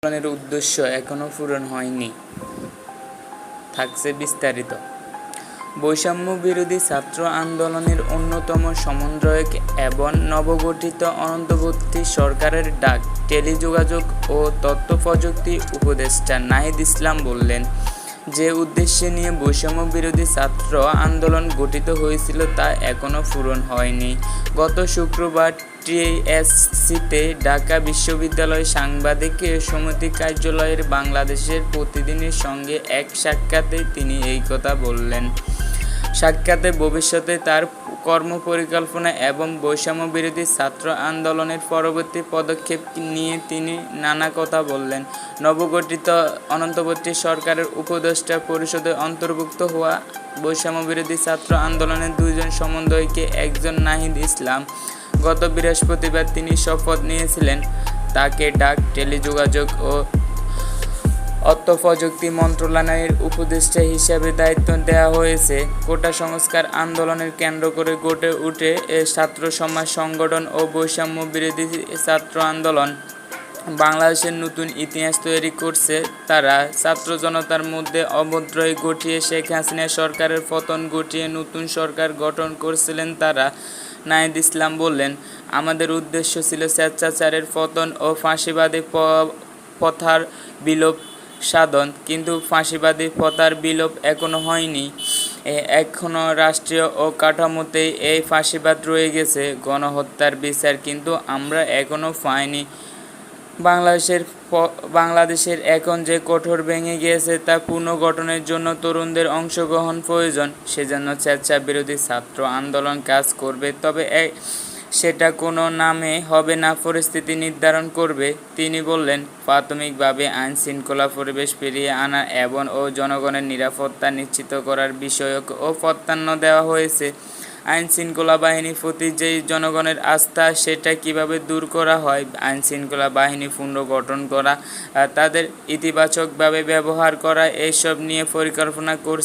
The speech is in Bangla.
আন্দোলনের উদ্দেশ্য এখনো পূরণ হয়নি, থাকছে বিস্তারিত। বৈষম্য বিরোধী ছাত্র আন্দোলনের অন্যতম সমন্বয়ক এবং নবগঠিত অন্তর্বর্তী সরকারের ডাক টেলিযোগাযোগ ও তথ্য প্রযুক্তি উপদেষ্টা নাহিদ ইসলাম বললেন, যে উদ্দেশ্য নিয়ে বৈষম্য বিরোধী ছাত্র আন্দোলন গঠিত হয়েছিল তা এখনো পূরণ হয়নি। গত শুক্রবার টিএসসিতে ঢাকা বিশ্ববিদ্যালয় সাংবাদিক সমিতি কার্যালয়ের বাংলাদেশের প্রতিনিধির সঙ্গে এক সাক্ষাতে তিনি এই কথা বলেন। সাক্ষাতে ভবিষ্যতে তার কর্মপরিকল্পনা এবং বৈষম্য বিরোধী ছাত্র আন্দোলনের পরবর্তী পদক্ষেপ নিয়ে তিনি নানা কথা বলেন। নবগঠিত অন্তর্বর্তী সরকারের উপদেষ্টা পরিষদে অন্তর্ভুক্ত হওয়া বৈষম্য বিরোধী ছাত্র আন্দোলনের দুইজন সমন্বয়কে একজন নাহিদ ইসলাম। গত বৃহস্পতিবার তিনি শপথ নিয়েছিলেন। তাকে ডাক টেলিযোগাযোগ ও তথ্য প্রযুক্তি মন্ত্রণালয়ের উপদেষ্টা হিসেবে দায়িত্ব দেওয়া হয়েছে। কোটা সংস্কার আন্দোলনের কেন্দ্র করে গড়ে ওঠে ছাত্র সমাজ সংগঠন ও বৈষম্য বিরোধী ছাত্র আন্দোলন বাংলাদেশের নতুন ইতিহাস তৈরি করছে তারা। ছাত্র জনতার মধ্যে অভ্যুদয় ঘটিয়ে শেখ হাসিনা সরকারের পতন ঘটিয়ে নতুন সরকার গঠন করেছিলেন তারা। নাহিদ ইসলাম বললেন, আমাদের উদ্দেশ্য ছিল স্বেচ্ছাচারের পতন ও ফাঁসিবাদী প্রথার বিলোপ সাধন, কিন্তু ফাঁসিবাদী প্রথার বিলোপ এখনো হয়নি। এখনো রাষ্ট্রীয় ও কাঠামোতেই এই ফাঁসিবাদ রয়ে গেছে। গণহত্যার বিচার কিন্তু আমরা এখনো পাইনি। বাংলাদেশের এখন যে কঠোর ভেঙে গিয়েছে তা পুনর্গঠনের জন্য তরুণদের অংশগ্রহণ প্রয়োজন। সেজন্য স্বেচ্ছা বিরোধী ছাত্র আন্দোলন কাজ করবে, তবে সেটা কোনো নামে হবে না, পরিস্থিতি নির্ধারণ করবে। তিনি বললেন, প্রাথমিকভাবে আইন শৃঙ্খলা পরিবেশ ফিরিয়ে আনা এবং জনগণের নিরাপত্তা নিশ্চিত করার বিষয়ক ও প্রাধান্য দেওয়া হয়েছে। আইন শৃঙ্খলা বাহিনীর প্রতি যে জনগণের আস্থা সেটা কিভাবে দূর করা হয়, আইন শৃঙ্খলা বাহিনী পুনর্গঠন করা, তাদের ইতিবাচকভাবে ব্যবহার করা, এইসব নিয়ে পরিকল্পনা করছে